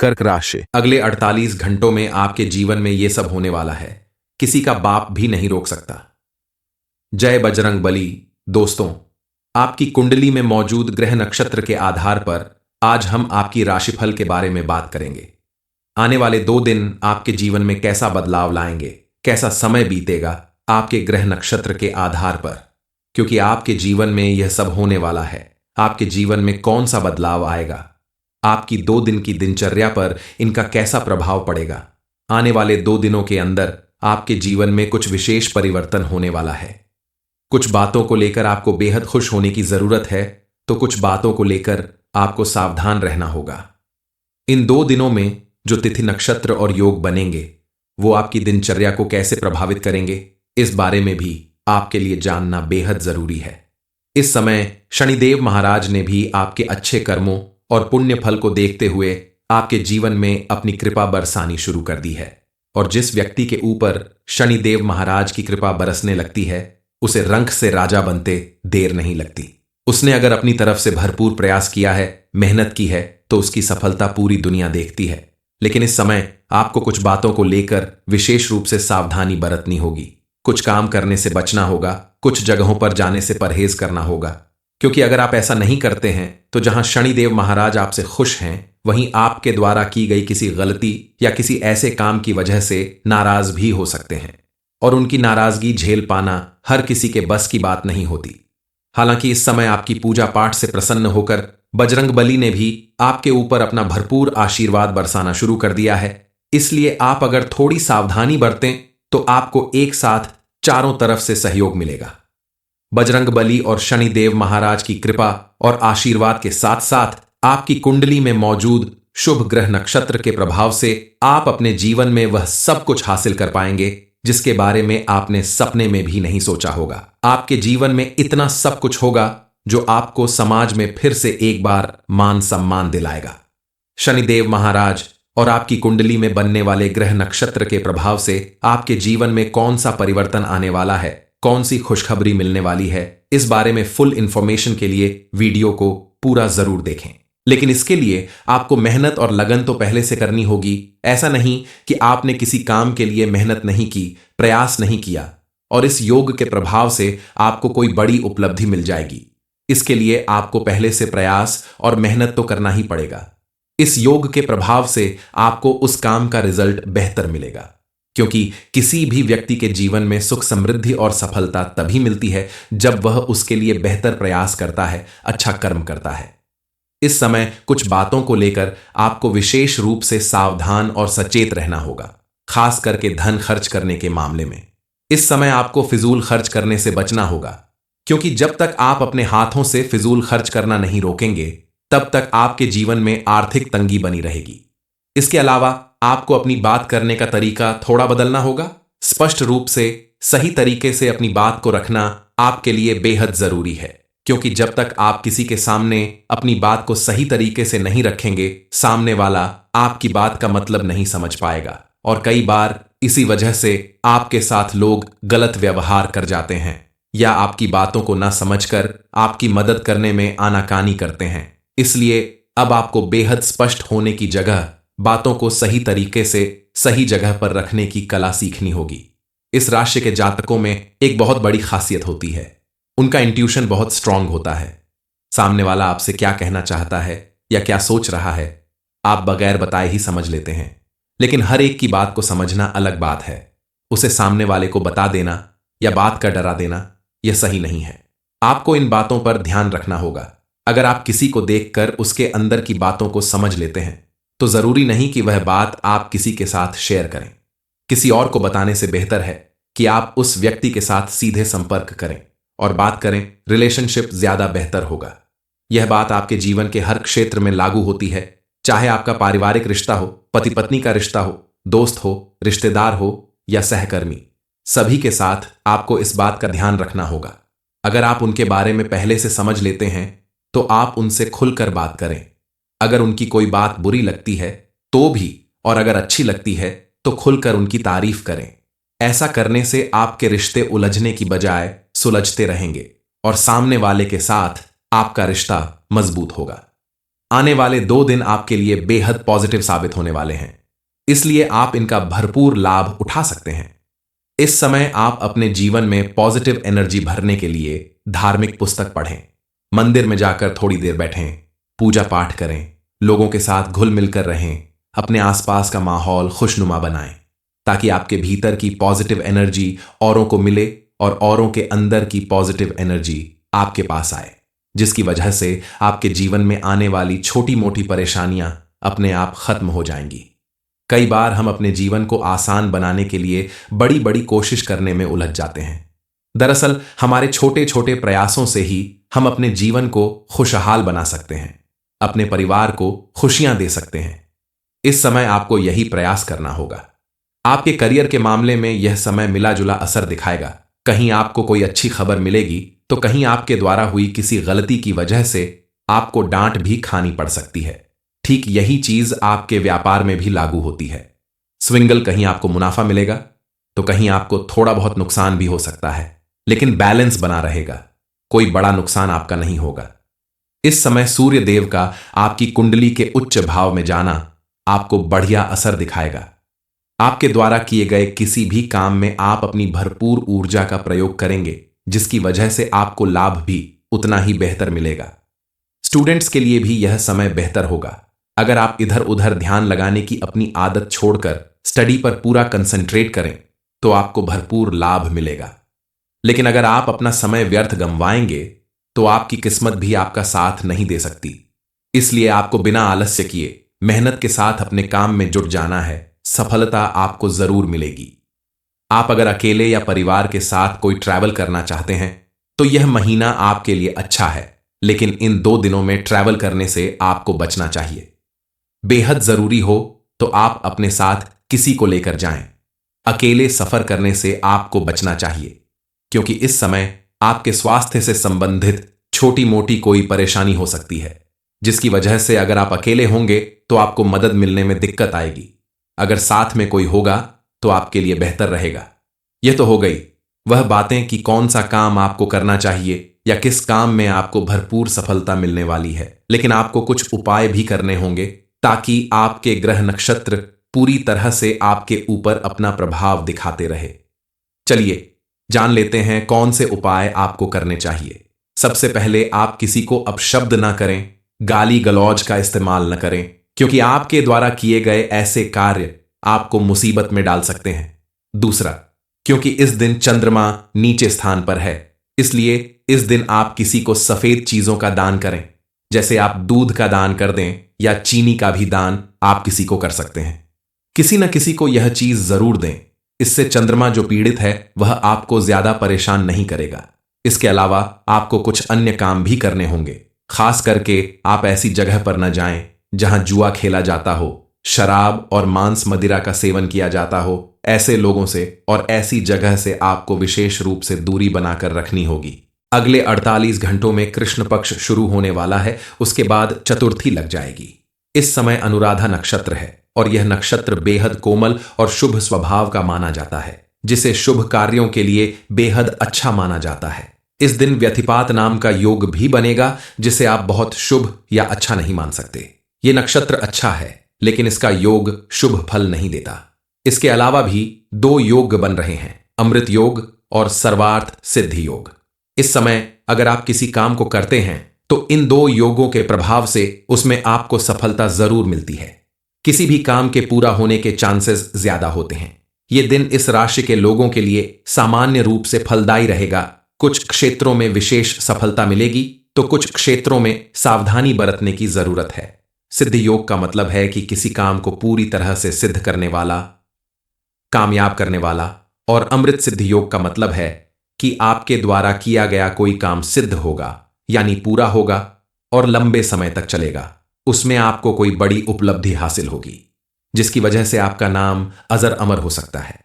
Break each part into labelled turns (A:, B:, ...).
A: कर्क राशि।
B: अगले 48 घंटों में आपके जीवन में यह सब होने वाला है, किसी का बाप भी नहीं रोक सकता। जय बजरंग बली। दोस्तों, आपकी कुंडली में मौजूद ग्रह नक्षत्र के आधार पर आज हम आपकी राशिफल के बारे में बात करेंगे। आने वाले 2 दिन आपके जीवन में कैसा बदलाव लाएंगे, कैसा समय बीतेगा आपके ग्रह नक्षत्र के आधार पर, क्योंकि आपके जीवन में यह सब होने वाला है। आपके जीवन में कौन सा बदलाव आएगा, आपकी 2 दिन की दिनचर्या पर इनका कैसा प्रभाव पड़ेगा। आने वाले 2 दिनों के अंदर आपके जीवन में कुछ विशेष परिवर्तन होने वाला है। कुछ बातों को लेकर आपको बेहद खुश होने की जरूरत है, तो कुछ बातों को लेकर आपको सावधान रहना होगा। इन 2 दिनों में जो तिथि नक्षत्र और योग बनेंगे वो आपकी दिनचर्या को कैसे प्रभावित करेंगे, इस बारे में भी आपके लिए जानना बेहद जरूरी है। इस समय शनिदेव महाराज ने भी आपके अच्छे कर्मों और पुण्य फल को देखते हुए आपके जीवन में अपनी कृपा बरसानी शुरू कर दी है। और जिस व्यक्ति के ऊपर शनिदेव महाराज की कृपा बरसने लगती है उसे रंक से राजा बनते देर नहीं लगती। उसने अगर अपनी तरफ से भरपूर प्रयास किया है, मेहनत की है, तो उसकी सफलता पूरी दुनिया देखती है। लेकिन इस समय आपको कुछ बातों को लेकर विशेष रूप से सावधानी बरतनी होगी। कुछ काम करने से बचना होगा, कुछ जगहों पर जाने से परहेज करना होगा, क्योंकि अगर आप ऐसा नहीं करते हैं तो जहां शनिदेव महाराज आपसे खुश हैं, वहीं आपके द्वारा की गई किसी गलती या किसी ऐसे काम की वजह से नाराज भी हो सकते हैं। और उनकी नाराजगी झेल पाना हर किसी के बस की बात नहीं होती। हालांकि इस समय आपकी पूजा पाठ से प्रसन्न होकर बजरंग बली ने भी आपके ऊपर अपना भरपूर आशीर्वाद बरसाना शुरू कर दिया है। इसलिए आप अगर थोड़ी सावधानी बरतें तो आपको एक साथ चारों तरफ से सहयोग मिलेगा। बजरंग बली और शनिदेव महाराज की कृपा और आशीर्वाद के साथ साथ आपकी कुंडली में मौजूद शुभ ग्रह नक्षत्र के प्रभाव से आप अपने जीवन में वह सब कुछ हासिल कर पाएंगे जिसके बारे में आपने सपने में भी नहीं सोचा होगा। आपके जीवन में इतना सब कुछ होगा जो आपको समाज में फिर से एक बार मान सम्मान दिलाएगा। शनिदेव महाराज और आपकी कुंडली में बनने वाले ग्रह नक्षत्र के प्रभाव से आपके जीवन में कौन सा परिवर्तन आने वाला है, कौन सी खुशखबरी मिलने वाली है, इस बारे में फुल इंफॉर्मेशन के लिए वीडियो को पूरा जरूर देखें। लेकिन इसके लिए आपको मेहनत और लगन तो पहले से करनी होगी। ऐसा नहीं कि आपने किसी काम के लिए मेहनत नहीं की, प्रयास नहीं किया और इस योग के प्रभाव से आपको कोई बड़ी उपलब्धि मिल जाएगी। इसके लिए आपको पहले से प्रयास और मेहनत तो करना ही पड़ेगा। इस योग के प्रभाव से आपको उस काम का रिजल्ट बेहतर मिलेगा, क्योंकि किसी भी व्यक्ति के जीवन में सुख समृद्धि और सफलता तभी मिलती है जब वह उसके लिए बेहतर प्रयास करता है, अच्छा कर्म करता है। इस समय कुछ बातों को लेकर आपको विशेष रूप से सावधान और सचेत रहना होगा, खास करके धन खर्च करने के मामले में। इस समय आपको फिजूल खर्च करने से बचना होगा, क्योंकि जब तक आप अपने हाथों से फिजूल खर्च करना नहीं रोकेंगे तब तक आपके जीवन में आर्थिक तंगी बनी रहेगी। इसके अलावा आपको अपनी बात करने का तरीका थोड़ा बदलना होगा। स्पष्ट रूप से सही तरीके से अपनी बात को रखना आपके लिए बेहद जरूरी है, क्योंकि जब तक आप किसी के सामने अपनी बात को सही तरीके से नहीं रखेंगे, सामने वाला आपकी बात का मतलब नहीं समझ पाएगा और कई बार इसी वजह से आपके साथ लोग गलत व्यवहार कर जाते हैं या आपकी बातों को न समझकर आपकी मदद करने में आनाकानी करते हैं। इसलिए अब आपको बेहद स्पष्ट होने की जगह बातों को सही तरीके से सही जगह पर रखने की कला सीखनी होगी। इस राशि के जातकों में एक बहुत बड़ी खासियत होती है, उनका इंट्यूशन बहुत स्ट्रांग होता है। सामने वाला आपसे क्या कहना चाहता है या क्या सोच रहा है आप बगैर बताए ही समझ लेते हैं। लेकिन हर एक की बात को समझना अलग बात है। उसे सामने वाले को बता देना या बात का डरा देना यह सही नहीं है। आपको इन बातों पर ध्यान रखना होगा। अगर आप किसी को देखकर उसके अंदर की बातों को समझ लेते हैं तो जरूरी नहीं कि वह बात आप किसी के साथ शेयर करें। किसी और को बताने से बेहतर है कि आप उस व्यक्ति के साथ सीधे संपर्क करें और बात करें। रिलेशनशिप ज्यादा बेहतर होगा। यह बात आपके जीवन के हर क्षेत्र में लागू होती है, चाहे आपका पारिवारिक रिश्ता हो, पति पत्नी का रिश्ता हो, दोस्त हो, रिश्तेदार हो या सहकर्मी। सभी के साथ आपको इस बात का ध्यान रखना होगा। अगर आप उनके बारे में पहले से समझ लेते हैं तो आप उनसे खुलकर बात करें। अगर उनकी कोई बात बुरी लगती है तो भी, और अगर अच्छी लगती है तो खुलकर उनकी तारीफ करें। ऐसा करने से आपके रिश्ते उलझने की बजाय सुलझते रहेंगे और सामने वाले के साथ आपका रिश्ता मजबूत होगा। आने वाले 2 दिन आपके लिए बेहद पॉजिटिव साबित होने वाले हैं, इसलिए आप इनका भरपूर लाभ उठा सकते हैं। इस समय आप अपने जीवन में पॉजिटिव एनर्जी भरने के लिए धार्मिक पुस्तक पढ़ें, मंदिर में जाकर थोड़ी देर बैठें, पूजा पाठ करें, लोगों के साथ घुल मिलकर रहें, अपने आसपास का माहौल खुशनुमा बनाएं, ताकि आपके भीतर की पॉजिटिव एनर्जी औरों को मिले और औरों के अंदर की पॉजिटिव एनर्जी आपके पास आए, जिसकी वजह से आपके जीवन में आने वाली छोटी मोटी परेशानियां अपने आप खत्म हो जाएंगी। कई बार हम अपने जीवन को आसान बनाने के लिए बड़ी बड़ी कोशिश करने में उलझ जाते हैं। दरअसल हमारे छोटे छोटे प्रयासों से ही हम अपने जीवन को खुशहाल बना सकते हैं, अपने परिवार को खुशियां दे सकते हैं। इस समय आपको यही प्रयास करना होगा। आपके करियर के मामले में यह समय मिला जुला असर दिखाएगा। कहीं आपको कोई अच्छी खबर मिलेगी तो कहीं आपके द्वारा हुई किसी गलती की वजह से आपको डांट भी खानी पड़ सकती है। ठीक यही चीज आपके व्यापार में भी लागू होती है। स्विंगल कहीं आपको मुनाफा मिलेगा तो कहीं आपको थोड़ा बहुत नुकसान भी हो सकता है, लेकिन बैलेंस बना रहेगा, कोई बड़ा नुकसान आपका नहीं होगा। इस समय सूर्य देव का आपकी कुंडली के उच्च भाव में जाना आपको बढ़िया असर दिखाएगा। आपके द्वारा किए गए किसी भी काम में आप अपनी भरपूर ऊर्जा का प्रयोग करेंगे, जिसकी वजह से आपको लाभ भी उतना ही बेहतर मिलेगा। स्टूडेंट्स के लिए भी यह समय बेहतर होगा। अगर आप इधर उधर ध्यान लगाने की अपनी आदत छोड़कर स्टडी पर पूरा कंसंट्रेट करें तो आपको भरपूर लाभ मिलेगा। लेकिन अगर आप अपना समय व्यर्थ गंवाएंगे तो आपकी किस्मत भी आपका साथ नहीं दे सकती। इसलिए आपको बिना आलस्य किए मेहनत के साथ अपने काम में जुट जाना है। सफलता आपको जरूर मिलेगी। आप अगर अकेले या परिवार के साथ कोई ट्रैवल करना चाहते हैं तो यह महीना आपके लिए अच्छा है, लेकिन इन 2 दिनों में ट्रैवल करने से आपको बचना चाहिए। बेहद जरूरी हो तो आप अपने साथ किसी को लेकर जाएं। अकेले सफर करने से आपको बचना चाहिए, क्योंकि इस समय आपके स्वास्थ्य से संबंधित छोटी मोटी कोई परेशानी हो सकती है, जिसकी वजह से अगर आप अकेले होंगे तो आपको मदद मिलने में दिक्कत आएगी। अगर साथ में कोई होगा तो आपके लिए बेहतर रहेगा। यह तो हो गई वह बातें कि कौन सा काम आपको करना चाहिए या किस काम में आपको भरपूर सफलता मिलने वाली है, लेकिन आपको कुछ उपाय भी करने होंगे ताकि आपके ग्रह नक्षत्र पूरी तरह से आपके ऊपर अपना प्रभाव दिखाते रहे। चलिए जान लेते हैं कौन से उपाय आपको करने चाहिए। सबसे पहले आप किसी को अपशब्द ना करें, गाली गलौज का इस्तेमाल न करें, क्योंकि आपके द्वारा किए गए ऐसे कार्य आपको मुसीबत में डाल सकते हैं। दूसरा, क्योंकि इस दिन चंद्रमा नीचे स्थान पर है, इसलिए इस दिन आप किसी को सफेद चीजों का दान करें, जैसे आप दूध का दान कर दें या चीनी का भी दान आप किसी को कर सकते हैं। किसी न किसी को यह चीज जरूर दें, इससे चंद्रमा जो पीड़ित है वह आपको ज्यादा परेशान नहीं करेगा। इसके अलावा आपको कुछ अन्य काम भी करने होंगे। खास करके आप ऐसी जगह पर न जाएं जहां जुआ खेला जाता हो, शराब और मांस मदिरा का सेवन किया जाता हो। ऐसे लोगों से और ऐसी जगह से आपको विशेष रूप से दूरी बनाकर रखनी होगी। अगले 48 घंटों में कृष्ण पक्ष शुरू होने वाला है, उसके बाद चतुर्थी लग जाएगी। इस समय अनुराधा नक्षत्र है और यह नक्षत्र बेहद कोमल और शुभ स्वभाव का माना जाता है, जिसे शुभ कार्यों के लिए बेहद अच्छा माना जाता है। इस दिन व्यतिपात नाम का योग भी बनेगा, जिसे आप बहुत शुभ या अच्छा नहीं मान सकते। यह नक्षत्र अच्छा है, लेकिन इसका योग शुभ फल नहीं देता। इसके अलावा भी 2 योग बन रहे हैं, अमृत योग और सर्वार्थ सिद्धि योग। इस समय अगर आप किसी काम को करते हैं तो इन 2 योगों के प्रभाव से उसमें आपको सफलता जरूर मिलती है। किसी भी काम के पूरा होने के चांसेस ज्यादा होते हैं। यह दिन इस राशि के लोगों के लिए सामान्य रूप से फलदायी रहेगा। कुछ क्षेत्रों में विशेष सफलता मिलेगी तो कुछ क्षेत्रों में सावधानी बरतने की जरूरत है। सिद्धि योग का मतलब है कि किसी काम को पूरी तरह से सिद्ध करने वाला, कामयाब करने वाला, और अमृत सिद्धि योग का मतलब है कि आपके द्वारा किया गया कोई काम सिद्ध होगा, यानी पूरा होगा और लंबे समय तक चलेगा। उसमें आपको कोई बड़ी उपलब्धि हासिल होगी, जिसकी वजह से आपका नाम अजर अमर हो सकता है।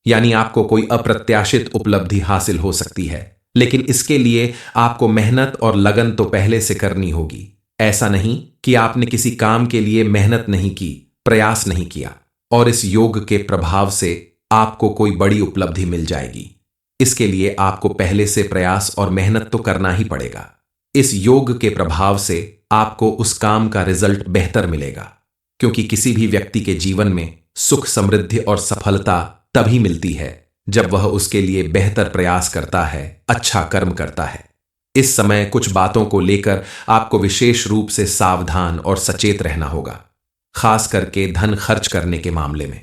B: यानी आपको कोई अप्रत्याशित उपलब्धि हासिल हो सकती है, लेकिन इसके लिए आपको मेहनत और लगन तो पहले से करनी होगी। ऐसा नहीं कि आपने किसी काम के लिए मेहनत नहीं की, प्रयास नहीं किया और इस योग के प्रभाव से आपको कोई बड़ी उपलब्धि मिल जाएगी। इसके लिए आपको पहले से प्रयास और मेहनत तो करना ही पड़ेगा। इस योग के प्रभाव से आपको उस काम का रिजल्ट बेहतर मिलेगा, क्योंकि किसी भी व्यक्ति के जीवन में सुख, समृद्धि और सफलता तभी मिलती है जब वह उसके लिए बेहतर प्रयास करता है, अच्छा कर्म करता है। इस समय कुछ बातों को लेकर आपको विशेष रूप से सावधान और सचेत रहना होगा, खास करके धन खर्च करने के मामले में।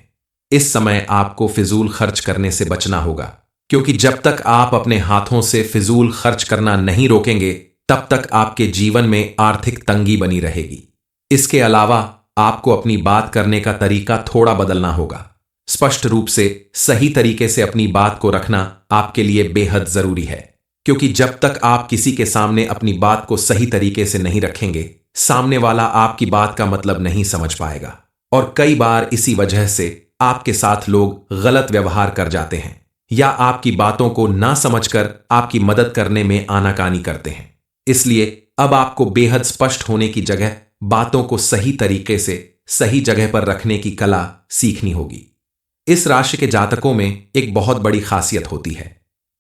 B: इस समय आपको फिजूल खर्च करने से बचना होगा, क्योंकि जब तक आप अपने हाथों से फिजूल खर्च करना नहीं रोकेंगे तब तक आपके जीवन में आर्थिक तंगी बनी रहेगी। इसके अलावा आपको अपनी बात करने का तरीका थोड़ा बदलना होगा। स्पष्ट रूप से सही तरीके से अपनी बात को रखना आपके लिए बेहद जरूरी है, क्योंकि जब तक आप किसी के सामने अपनी बात को सही तरीके से नहीं रखेंगे, सामने वाला आपकी बात का मतलब नहीं समझ पाएगा और कई बार इसी वजह से आपके साथ लोग गलत व्यवहार कर जाते हैं या आपकी बातों को ना समझकर आपकी मदद करने में आनाकानी करते हैं। इसलिए अब आपको बेहद स्पष्ट होने की जगह बातों को सही तरीके से सही जगह पर रखने की कला सीखनी होगी। इस राशि के जातकों में एक बहुत बड़ी खासियत होती है,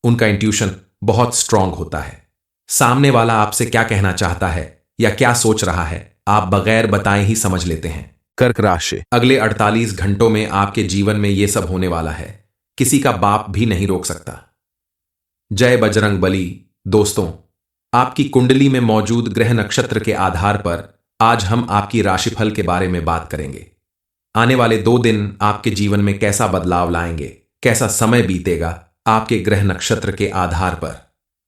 B: उनका इंट्यूशन बहुत स्ट्रांग होता है। सामने वाला आपसे क्या कहना चाहता है या क्या सोच रहा है, आप बगैर बताए ही समझ लेते हैं।
A: कर्क राशि।
B: अगले 48 घंटों में आपके जीवन में यह सब होने वाला है, किसी का बाप भी नहीं रोक सकता। जय बजरंग बली। दोस्तों, आपकी कुंडली में मौजूद ग्रह नक्षत्र के आधार पर आज हम आपकी राशिफल के बारे में बात करेंगे। आने वाले 2 दिन आपके जीवन में कैसा बदलाव लाएंगे, कैसा समय बीतेगा आपके ग्रह नक्षत्र के आधार पर,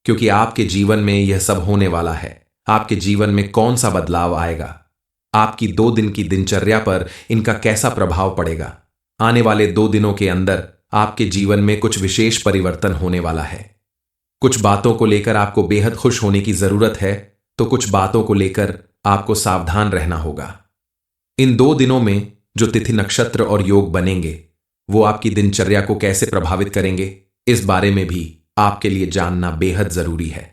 B: क्योंकि आपके जीवन में यह सब होने वाला है। आपके जीवन में कौन सा बदलाव आएगा, आपकी 2 दिन की दिनचर्या पर इनका कैसा प्रभाव पड़ेगा। आने वाले 2 दिनों के अंदर आपके जीवन में कुछ विशेष परिवर्तन होने वाला है। कुछ बातों को लेकर आपको बेहद खुश होने की जरूरत है, तो कुछ बातों को लेकर आपको सावधान रहना होगा। इन 2 दिनों में जो तिथि, नक्षत्र और योग बनेंगे वो आपकी दिनचर्या को कैसे प्रभावित करेंगे, इस बारे में भी आपके लिए जानना बेहद जरूरी है।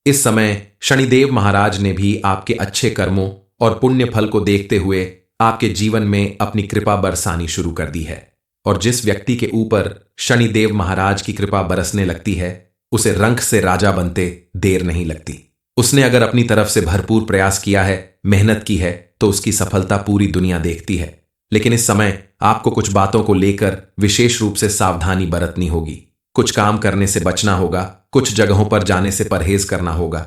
B: इस समय शनिदेव महाराज ने भी आपके अच्छे कर्मों और पुण्य फल को देखते हुए आपके जीवन में अपनी कृपा बरसानी शुरू कर दी है, और जिस व्यक्ति के ऊपर शनिदेव महाराज की कृपा बरसने लगती है उसे रंक से राजा बनते देर नहीं लगती। उसने अगर अपनी तरफ से भरपूर प्रयास किया है, मेहनत की है, तो उसकी सफलता पूरी दुनिया देखती है। लेकिन इस समय आपको कुछ बातों को लेकर विशेष रूप से सावधानी बरतनी होगी। कुछ काम करने से बचना होगा, कुछ जगहों पर जाने से परहेज करना होगा,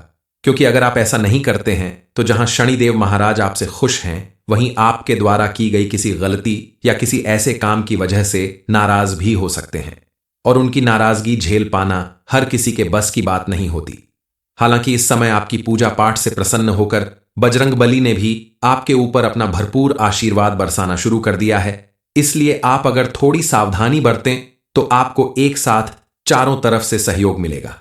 B: क्योंकि अगर आप ऐसा नहीं करते हैं तो जहां शनिदेव महाराज आपसे खुश हैं, वहीं आपके द्वारा की गई किसी गलती या किसी ऐसे काम की वजह से नाराज भी हो सकते हैं, और उनकी नाराजगी झेल पाना हर किसी के बस की बात नहीं होती। हालांकि इस समय आपकी पूजा पाठ से प्रसन्न होकर बजरंग बली ने भी आपके ऊपर अपना भरपूर आशीर्वाद बरसाना शुरू कर दिया है। इसलिए आप अगर थोड़ी सावधानी बरतें तो आपको एक साथ चारों तरफ से सहयोग मिलेगा।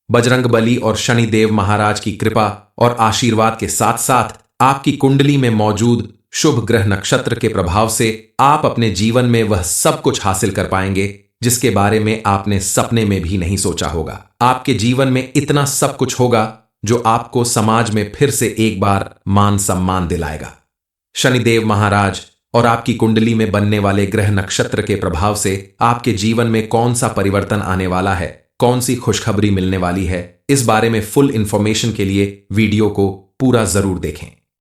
B: बजरंग बली और शनिदेव महाराज की कृपा और आशीर्वाद के साथ साथ आपकी कुंडली में मौजूद शुभ ग्रह नक्षत्र के प्रभाव से आप अपने जीवन में वह सब कुछ हासिल कर पाएंगे जिसके बारे में आपने सपने में भी नहीं सोचा होगा। आपके जीवन में इतना सब कुछ होगा जो आपको समाज में फिर से एक बार मान सम्मान दिलाएगा। शनिदेव महाराज और आपकी कुंडली में बनने वाले ग्रह नक्षत्र के प्रभाव से आपके जीवन में कौन सा परिवर्तन आने वाला है, कौन सी खुशखबरी मिलने वाली है, इस बारे में फुल इंफॉर्मेशन के लिए वीडियो को पूरा जरूर देखें।